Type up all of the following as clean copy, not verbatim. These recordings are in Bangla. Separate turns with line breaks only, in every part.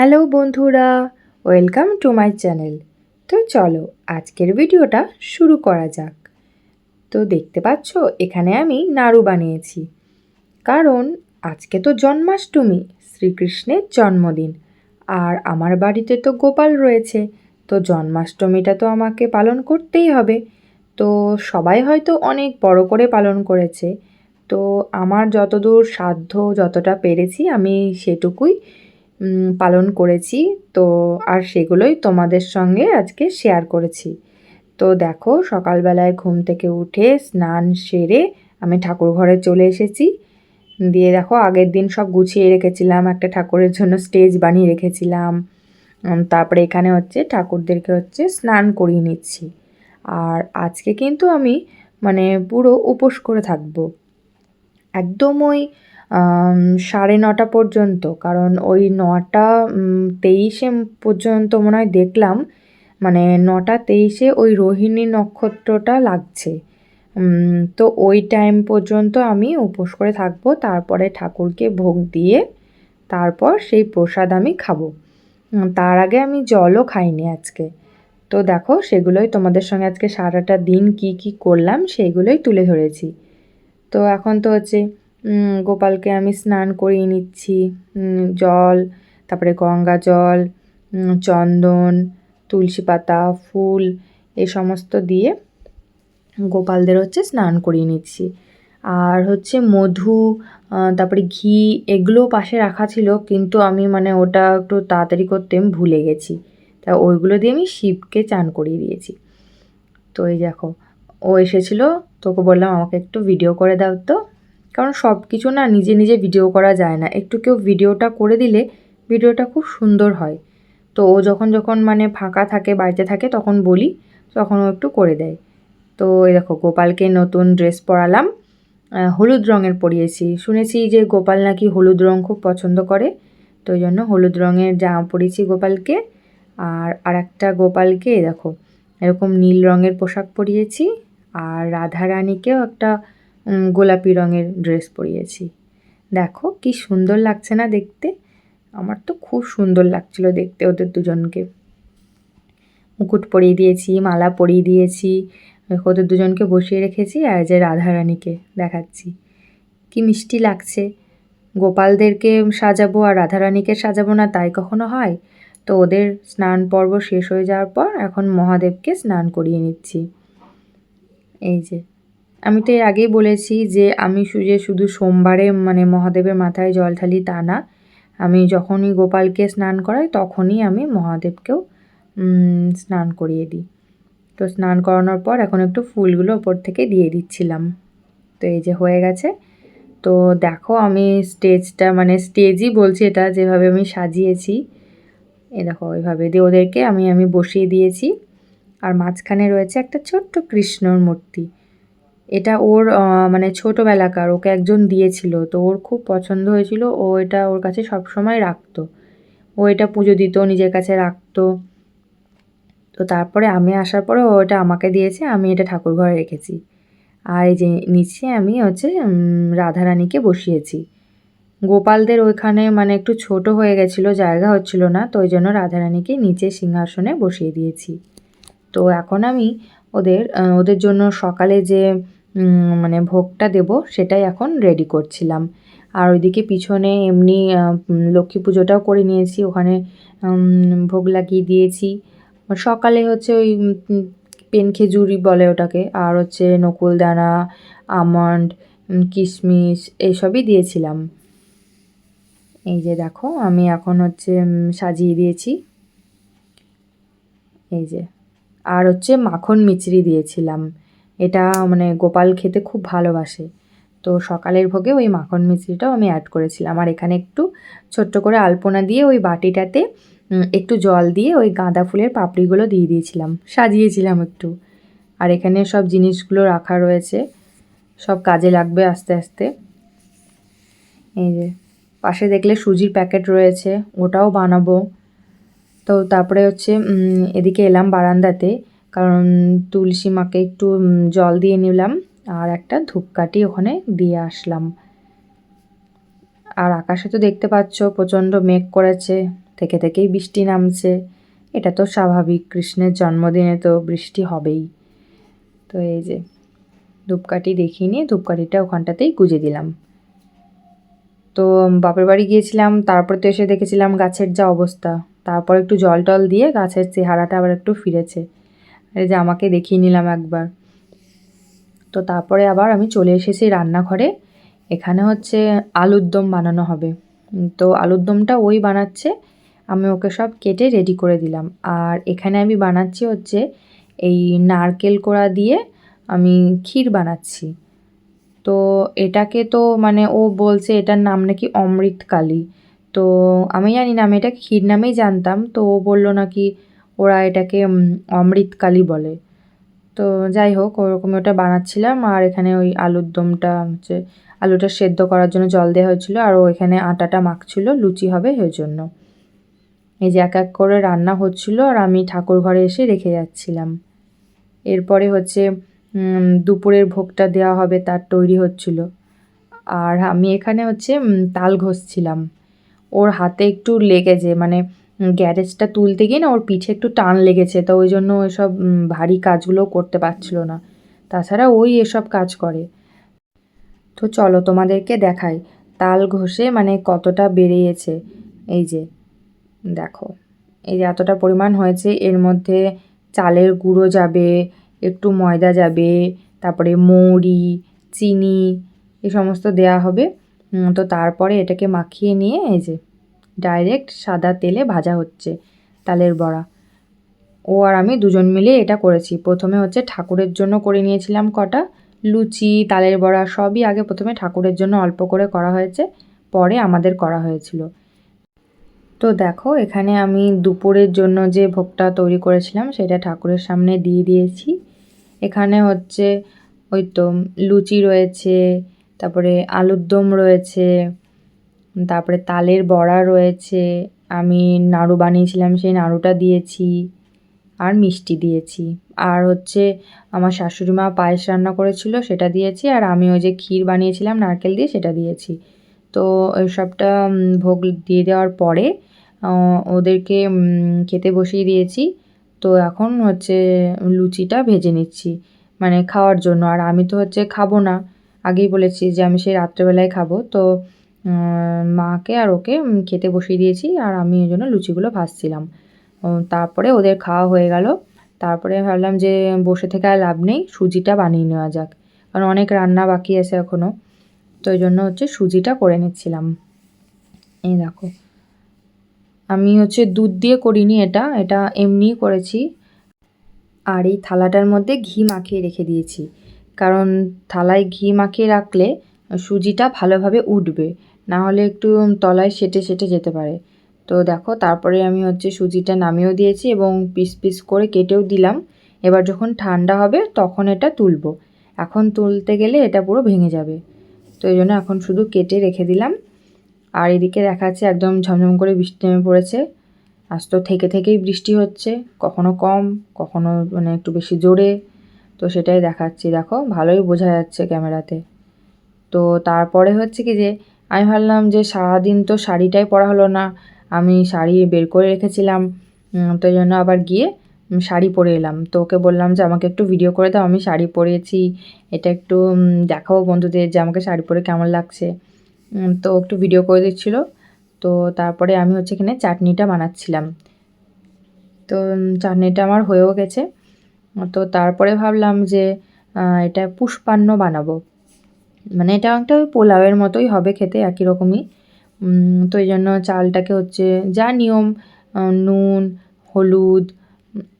হ্যালো বন্ধুরা, ওয়েলকাম টু মাই চ্যানেল। তো চলো আজকের ভিডিওটা শুরু করা যাক। তো দেখতে পাচ্ছ এখানে আমি নাড়ু বানিয়েছি, কারণ আজকে তো জন্মাষ্টমী, শ্রীকৃষ্ণের জন্মদিন। আর আমার বাড়িতে তো গোপাল রয়েছে, তো জন্মাষ্টমীটা তো আমাকে পালন করতেই হবে। তো সবাই হয়তো অনেক বড় করে পালন করেছে, তো আমার যতদূর সাধ্য যতটা পেরেছি আমি সেটুকুই পালন করেছি। তো আর সেগুলোই তোমাদের সঙ্গে আজকে শেয়ার করেছি। তো দেখো সকালবেলায় ঘুম থেকে উঠে স্নান সেরে আমি ঠাকুর ঘরে চলে এসেছি। দিয়ে দেখো আগের দিন সব গুছিয়ে রেখেছিলাম, একটা ঠাকুরের জন্য স্টেজ বানিয়ে রেখেছিলাম। তারপরে এখানে হচ্ছে ঠাকুরদেরকে হচ্ছে স্নান করিয়ে নিচ্ছি। আর আজকে কিন্তু আমি মানে পুরো উপোস করে থাকবো, একদম ওই 9:30 পর্যন্ত। কারণ ওই 9:23 পর্যন্ত মনে হয় দেখলাম, মানে 9:23 ওই রোহিণী নক্ষত্রটা লাগছে। তো ওই টাইম পর্যন্ত আমি উপোস করে থাকবো, তারপরে ঠাকুরকে ভোগ দিয়ে তারপর সেই প্রসাদ আমি খাবো। তার আগে আমি জলও খাইনি আজকে। তো দেখো সেগুলোই তোমাদের সঙ্গে আজকে সারাটা দিন কি কি করলাম সেগুলোই তুলে ধরেছি। তো এখন তো হচ্ছে গোপালকে আমি স্নান করিয়ে নিচ্ছি। জল, তারপরে গঙ্গা জল, চন্দন, তুলসী পাতা, ফুল এ সমস্ত দিয়ে গোপালদের হচ্ছে স্নান করিয়ে নিচ্ছি। আর হচ্ছে মধু, তারপরে ঘি এগুলোও পাশে রাখা ছিল, কিন্তু আমি মানে ওটা একটু তাড়াতাড়ি করতে আমি ভুলে গেছি। তা ওইগুলো দিয়ে আমি শিবকে চান করিয়ে দিয়েছি। তো এই দেখো ও এসেছিলো, তোকে বললাম আমাকে একটু ভিডিও করে দাও তো, কারণ সব কিছু না নিজে নিজে ভিডিও করা যায় না, একটু কেউ ভিডিওটা করে দিলে ভিডিওটা খুব সুন্দর হয়। তো ও যখন যখন মানে ফাঁকা থাকে, বাড়িতে থাকে, তখন বলি, তখন ও একটু করে দেয়। তো এই দেখো গোপালকে নতুন ড্রেস পরালাম, হলুদ রঙের পরিয়েছি। শুনেছি যে গোপাল নাকি হলুদ রঙ খুব পছন্দ করে, তো ওই জন্য হলুদ রঙের জামা পরিয়েছি গোপালকে। আর একটা গোপালকে দেখো এরকম নীল রঙের পোশাক পরিয়েছি, আর রাধা রানীকেও একটা গোলাপি রঙের ড্রেস পরিয়েছি। দেখো কি সুন্দর লাগছে না দেখতে? আমার তো খুব সুন্দর লাগছিল দেখতে ওদের দুজনকে। মুকুট পরিয়ে দিয়েছি, মালা পরিয়ে দিয়েছি, ওদের দুজনকে বসিয়ে রেখেছি, আর যে রাধা রানীকে দেখাচ্ছি। কি মিষ্টি লাগছে। গোপালদেরকে সাজাবো আর রাধারানীকে সাজাবো না তাই কখনো হয়? তো ওদের স্নান পর্ব শেষ হয়ে যাওয়ার পর এখন মহাদেবকে স্নান করিয়ে নিচ্ছি। এই যে আমি তো এর আগেই বলেছি যে আমি শুধু সোমবারে মানে মহাদেবের মাথায় জল ঢালি তা না, আমি যখনই গোপালকে স্নান করাই তখনই আমি মহাদেবকেও স্নান করিয়ে দিই। তো স্নান করানোর পর এখন একটু ফুলগুলো ওপর থেকে দিয়ে দিচ্ছিলাম। তো এই যে হয়ে গেছে। তো দেখো আমি স্টেজটা মানে স্টেজই বলছি, এটা যেভাবে আমি সাজিয়েছি এ দেখো ওইভাবে দিয়ে ওদেরকে আমি বসিয়ে দিয়েছি। আর মাঝখানে রয়েছে একটা ছোট্ট কৃষ্ণর মূর্তি। এটা ওর মানে ছোটোবেলাকার ওকে একজন দিয়েছিল, তো ওর খুব পছন্দ হয়েছিল, ও এটা ওর কাছে সব সময় রাখতো। ও এটা পুজো দিত, নিজের কাছে রাখতো। তো তারপরে আমি আসার পরে ও এটা আমাকে দিয়েছে, আমি এটা ঠাকুর ঘরে রেখেছি। আর এই যে নিচে আমি হচ্ছে রাধারানীকে বসিয়েছি। গোপালদের ওইখানে মানে একটু ছোট হয়ে গেছিলো, জায়গা হচ্ছিল না, তো ওই জন্য রাধারানীকে নিচে সিংহাসনে বসিয়ে দিয়েছি। তো এখন আমি ওদের জন্য সকালে যে মানে ভোগটা দেব সেটাই এখন রেডি করছিলাম। আর ওইদিকে পিছনে এমনি লক্ষ্মী পুজোটাও করে নিয়েছি, ওখানে ভোগ লাগিয়ে দিয়েছি। সকালে হচ্ছে ওই পেন খেজুরি বলে ওটাকে, আর হচ্ছে নকুলদানা, আমন্ড, কিশমিশ এইসবই দিয়েছিলাম। এই যে দেখো আমি এখন হচ্ছে সাজিয়ে দিয়েছি। এই যে আর হচ্ছে মাখন মিচড়ি দিয়েছিলাম, এটা মানে গোপাল খেতে খুব ভালোবাসে। তো সকালের ভোগে ওই মাখন মিচড়িটাও আমি অ্যাড করেছিলাম। আর এখানে একটু ছোট্ট করে আলপনা দিয়ে ওই বাটিটাতে একটু জল দিয়ে ওই গাঁদা ফুলের পাপড়িগুলো দিয়ে দিয়েছিলাম, সাজিয়েছিলাম একটু। আর এখানে সব জিনিসগুলো রাখা রয়েছে, সব কাজে লাগবে আস্তে আস্তে। এই যে পাশে দেখলে সুজির প্যাকেট রয়েছে, ওটাও বানাবো। তো তারপরে হচ্ছে এদিকে এলাম বারান্দাতে, কারণ তুলসী মাকে একটু জল দিয়ে নিলাম, আর একটা ধূপকাঠি ওখানে দিয়ে আসলাম। আর আকাশে তো দেখতে পাচ্ছ প্রচণ্ড মেঘ করেছে, থেকে থেকেই বৃষ্টি নামছে। এটা তো স্বাভাবিক, কৃষ্ণের জন্মদিনে তো বৃষ্টি হবেই। তো এই যে ধূপকাঠি দেখিয়ে নিয়ে ধূপকাঠিটা ওখানটাতেই গুঁজে দিলাম। তো বাপের বাড়ি গিয়েছিলাম, তারপর তো এসে দেখেছিলাম গাছের যা অবস্থা। তারপর একটু জল টল দিয়ে গাছের চেহারাটা আবার একটু ফিরেছে। এই যে আমাকে দেখিয়ে নিলাম একবার। তো তারপরে আবার আমি চলে এসেছি রান্নাঘরে। এখানে হচ্ছে আলুর দম বানানো হবে। তো আলুর দমটা ওই বানাচ্ছে, আমি ওকে সব কেটে রেডি করে দিলাম। আর এখানে আমি বানাচ্ছি হচ্ছে এই নারকেল কোড়া দিয়ে আমি ক্ষীর বানাচ্ছি। তো এটাকে তো মানে ও বলছে এটার নাম নাকি অমৃতকালী। তো আমি জানি না, আমি এটা ক্ষীর নামেই জানতাম। তো ও বললো নাকি ওরা এটাকে অমৃতকালী বলে। তো যাই হোক, ওরকমই ওটা বানাচ্ছিলাম। আর এখানে ওই আলুর দমটা হচ্ছে আলুটা সেদ্ধ করার জন্য জল দেওয়া হয়েছিলো, আর ও এখানে আটাটা মাখছিল, লুচি হবে ওই জন্য। এই যে এক এক করে রান্না হচ্ছিলো আর আমি ঠাকুর ঘরে এসে রেখে যাচ্ছিলাম। এরপরে হচ্ছে দুপুরের ভোগটা দেওয়া হবে, তার তৈরি হচ্ছিল। আর আমি এখানে হচ্ছে তাল ঘষছিলাম। ওর হাতে একটু লেগেছে, মানে গ্যারেজটা তুলতে গিয়ে না ওর পিঠে একটু টান লেগেছে, তো ওই জন্য ওইসব ভারী কাজগুলো করতে পারছিল না। তাছাড়া ওই এসব কাজ করে। তো চলো তোমাদেরকে দেখাই তাল ঘষে মানে কতটা বেরিয়েছে। এই যে দেখো, এই যে এতটা পরিমাণ হয়েছে। এর মধ্যে চালের গুঁড়ো যাবে, একটু ময়দা যাবে, তারপরে মৌরি, চিনি, এই সমস্ত দেয়া হবে। তো তারপরে এটাকে মাখিয়ে নিয়ে এই যে ডাইরেক্ট সাদা তেলে ভাজা হচ্ছে তালের বড়া। ও আর আমি দুজন মিলে এটা করেছি। প্রথমে হচ্ছে ঠাকুরের জন্য করে নিয়েছিলাম কটা লুচি, তালের বড়া সবই আগে প্রথমে ঠাকুরের জন্য অল্প করে করা হয়েছে, পরে আমাদের করা হয়েছিল। তো দেখো এখানে আমি দুপুরের জন্য যে ভোগটা তৈরি করেছিলাম সেটা ঠাকুরের সামনে দিয়ে দিয়েছি। এখানে হচ্ছে ওই তো লুচি রয়েছে, তারপরে আলুর দম রয়েছে, তারপরে তালের বড়া রয়েছে, আমি নাড়ু বানিয়েছিলাম সেই নাড়ুটা দিয়েছি, আর মিষ্টি দিয়েছি। আর হচ্ছে আমার শাশুড়ি মা পায়েস রান্না করেছিল সেটা দিয়েছি, আর আমি ওই যে ক্ষীর বানিয়েছিলাম নারকেল দিয়ে সেটা দিয়েছি। তো ওই সবটা ভোগ দিয়ে দেওয়ার পরে ওদেরকে খেতে বসিয়ে দিয়েছি। তো এখন হচ্ছে লুচিটা ভেজে নিচ্ছি মানে খাওয়ার জন্য। আর আমি তো হচ্ছে খাবো না, আগেই বলেছি যে আমি সেই রাত্রেবেলায় খাবো। তো মাকে আর ওকে খেতে বসিয়ে দিয়েছি, আর আমি ওই জন্য লুচিগুলো ভাজছিলাম। তারপরে ওদের খাওয়া হয়ে গেল। তারপরে ভাবলাম যে বসে থেকে আর লাভ নেই, সুজিটা বানিয়ে নেওয়া যাক, কারণ অনেক রান্না বাকি আছে এখনও। তো ওই জন্য হচ্ছে সুজিটা করে নিচ্ছিলাম। এই দেখো, আমি হচ্ছে দুধ দিয়ে করিনি, এটা এটা এমনিই করেছি। আর এই থালাটার মধ্যে ঘি মাখিয়ে রেখে দিয়েছি, কারণ থালায় ঘি মাখিয়ে রাখলে সুজিটা ভালোভাবে উঠবে, না হলে একটু তলায় সেটে সেটে যেতে পারে। তো দেখো তারপরে আমি হচ্ছে সুজিটা নামিয়েও দিয়েছি এবং পিস পিস করে কেটেও দিলাম। এবার যখন ঠান্ডা হবে তখন এটা তুলবো, এখন তুলতে গেলে এটা পুরো ভেঙে যাবে। তো এই জন্য এখন শুধু কেটে রেখে দিলাম। আর এদিকে দেখাচ্ছে একদম ঝমঝম করে বৃষ্টি নেমে পড়েছে। আজ তো থেকেই বৃষ্টি হচ্ছে, কখনো কম, কখনো মানে একটু বেশি জোরে। তো সেটাই দেখাচ্ছি, দেখো ভালোই বোঝা যাচ্ছে ক্যামেরাতে। তো তারপরে হচ্ছে কি যে আমি ভাবলাম যে সারাদিন তো শাড়িটাই পরা হলো না, আমি শাড়ি বের করে রেখেছিলাম। তো এই জন্য আবার গিয়ে শাড়ি পরে এলাম। তো ওকে বললাম যে আমাকে একটু ভিডিও করে দাও, আমি শাড়ি পরেছি, এটা একটু দেখাবো বন্ধুদের যে আমাকে শাড়ি পরে কেমন লাগছে। তো একটু ভিডিও করে দিচ্ছিলো। তো তারপরে আমি হচ্ছে এখানে চাটনিটা বানাচ্ছিলাম। তো চাটনিটা আমার হয়েও গেছে। তো তারপরে ভাবলাম যে এটা পুষ্পান্ন বানাবো, মানে এটা একটা ওই পোলাওয়ের মতোই হবে খেতে, একই রকমই। তো এই জন্য চালটাকে হচ্ছে যা নিয়ম নুন, হলুদ,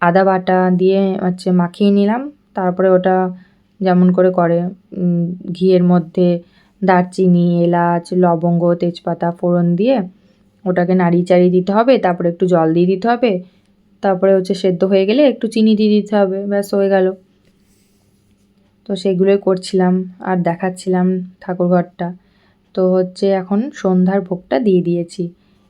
আদা বাটা দিয়ে হচ্ছে মাখিয়ে নিলাম। তারপরে ওটা যেমন করে করে ঘিয়ের মধ্যে দারচিনি, এলাচ, লবঙ্গ, তেজপাতা ফোড়ন দিয়ে ওটাকে নাড়িয়ে চাড়িয়ে দিতে হবে। তারপরে একটু জল দিয়ে দিতে হবে। তারপরে হচ্ছে সেদ্ধ হয়ে গেলে একটু চিনি দিয়ে দিতে হবে, ব্যাস হয়ে গেল। তো সেগুলোই করছিলাম আর দেখাচ্ছিলাম ঠাকুরঘরটা। তো হচ্ছে এখন সন্ধ্যার ভোগটা দিয়ে দিয়েছি।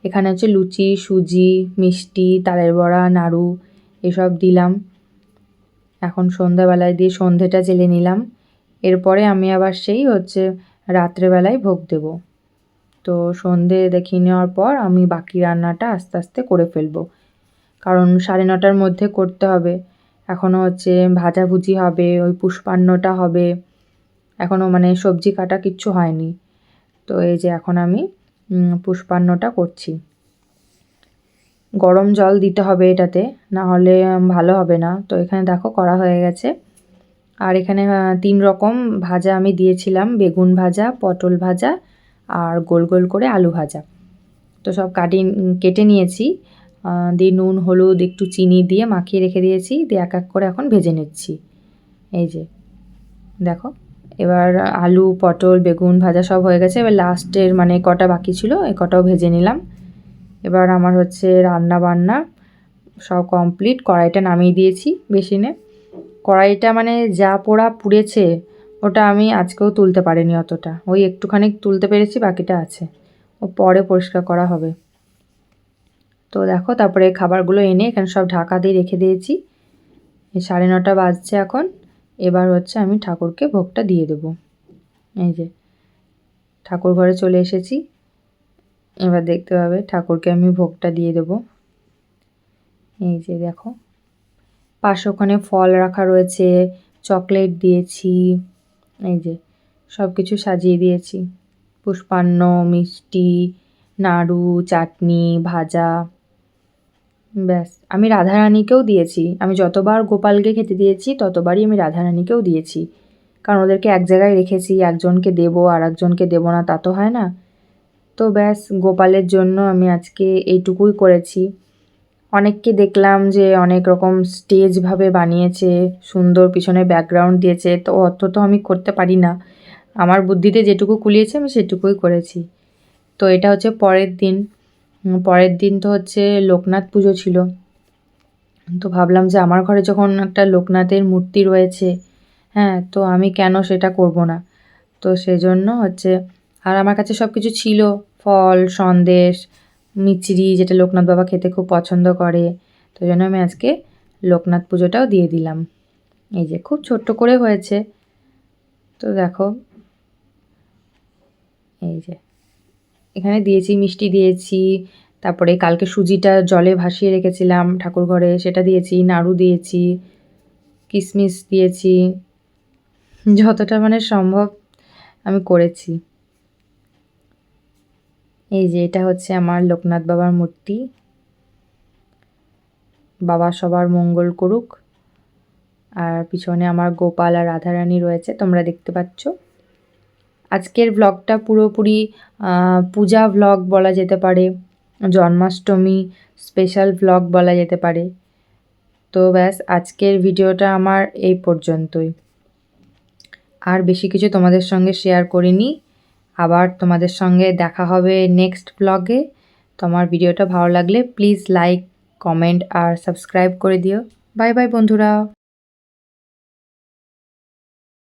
এখানে হচ্ছে লুচি, সুজি, মিষ্টি, তালের বড়া, নাড়ু এসব দিলাম। এখন সন্ধ্যাবেলায় দিয়ে সন্ধেটা জেলে নিলাম। এরপরে আমি আবার সেই হচ্ছে রাত্রেবেলায় ভোগ দেব। তো সন্ধে দেখিয়ে নেওয়ার পর আমি বাকি রান্নাটা আস্তে আস্তে করে ফেলবো, কারণ 9:30টার মধ্যে করতে হবে। এখনও হচ্ছে ভাজাভুজি হবে, ওই পুষ্পান্নটা হবে, এখনও মানে সবজি কাটা কিচ্ছু হয়নি। তো এই যে এখন আমি পুষ্পান্নটা করছি। গরম জল দিতে হবে এটাতে, না হলে ভালো হবে না। তো এখানে দেখো করা হয়ে গেছে। আর এখানে 3 রকম ভাজা আমি দিয়েছিলাম, বেগুন ভাজা, পটল ভাজা আর গোল গোল করে আলু ভাজা। তো সব কেটে নিয়েছি, দিয়ে নুন হলুদ একটু চিনি দিয়ে মাখিয়ে রেখে দিয়েছি, দিয়ে এক এক করে এখন ভেজে নিচ্ছি। এই যে দেখো, এবার আলু পটল বেগুন ভাজা সব হয়ে গেছে। এবার লাস্টের মানে কটা বাকি ছিল, এই কটাও ভেজে নিলাম। এবার আমার হচ্ছে রান্না বান্না সব কমপ্লিট। কড়াইটা নামিয়ে দিয়েছি বেসিনে। কড়াইটা মানে যা পোড়া পুড়েছে, ওটা আমি আজকেও তুলতে পারিনি অতটা, ওই একটুখানি তুলতে পেরেছি, বাকিটা আছে, ও পরে পরিষ্কার করা হবে। তো দেখো তারপরে খাবারগুলো এনে এখানে সব ঢাকা দিয়ে রেখে দিয়েছি। এই 9:30 বাজছে এখন। এবার হচ্ছে আমি ঠাকুরকে ভোগটা দিয়ে দেবো। এই যে ঠাকুর ঘরে চলে এসেছি, এবার দেখতে পাবে ঠাকুরকে আমি ভোগটা দিয়ে দেবো। এই যে দেখো, পাশে ওখানে ফল রাখা রয়েছে, চকলেট দিয়েছি, এই যে সব কিছু সাজিয়ে দিয়েছি, পুষ্পান্ন মিষ্টি নাড়ু চাটনি ভাজা। ব্যাস, আমি রাধারানীকেও দিয়েছি। আমি যতবার গোপালকে খেতে দিয়েছি ততবারই আমি রাধারানীকেও দিয়েছি, কারণ ওদেরকে এক জায়গায় রেখেছি, একজনকে দেবো আর একজনকে দেবো না তা তো হয় না। তো ব্যাস, গোপালের জন্য আমি আজকে এইটুকুই করেছি। অনেককে দেখলাম যে অনেক রকম স্টেজভাবে বানিয়েছে, সুন্দর পিছনে ব্যাকগ্রাউন্ড দিয়েছে, তো অত তো আমি করতে পারি না। আমার বুদ্ধিতে যেটুকু কুলিয়েছে আমি সেটুকুই করেছি। তো এটা হচ্ছে পরের দিন। পরের দিন তো হচ্ছে লোকনাথ পুজো ছিল। তো ভাবলাম যে আমার ঘরে যখন একটা লোকনাথের মূর্তি রয়েছে, হ্যাঁ, তো আমি কেন সেটা করব না। তো সেজন্য হচ্ছে, আর আমার কাছে সব কিছু ছিল, ফল সন্দেশ মিচড়ি, যেটা লোকনাথ বাবা খেতে খুব পছন্দ করে। তো জন্য আমি আজকে লোকনাথ পুজোটাও দিয়ে দিলাম। এই যে খুব ছোট্ট করে হয়েছে। তো দেখো এই যে এখানে দিয়েছি, মিষ্টি দিয়েছি, তারপরে কালকে সুজিটা জলে ভাসিয়ে রেখেছিলাম ঠাকুর ঘরে, সেটা দিয়েছি, নাড়ু দিয়েছি, কিশমিশ দিয়েছি, যতটা মানে সম্ভব আমি করেছি। এই যে এটা হচ্ছে আমার লোকনাথ বাবার মূর্তি। বাবা সবার মঙ্গল করুক। আর পিছনে আমার গোপাল আর রাধারানী রয়েছে, তোমরা দেখতে পাচ্ছ। আজকের ব্লগটা পুরোপুরি পূজা ব্লগ বলা যেতে পারে, জন্মাষ্টমী স্পেশাল ব্লগ বলা যেতে পারে। তো ব্যাস, আজকের ভিডিওটা আমার এই পর্যন্তই। আর বেশি কিছু তোমাদের সঙ্গে শেয়ার করিনি। আবার তোমাদের সঙ্গে দেখা হবে নেক্সট ব্লগে। তোমার ভিডিওটা ভালো লাগলে প্লিজ লাইক কমেন্ট আর সাবস্ক্রাইব করে দিও। বাই বাই বন্ধুরা।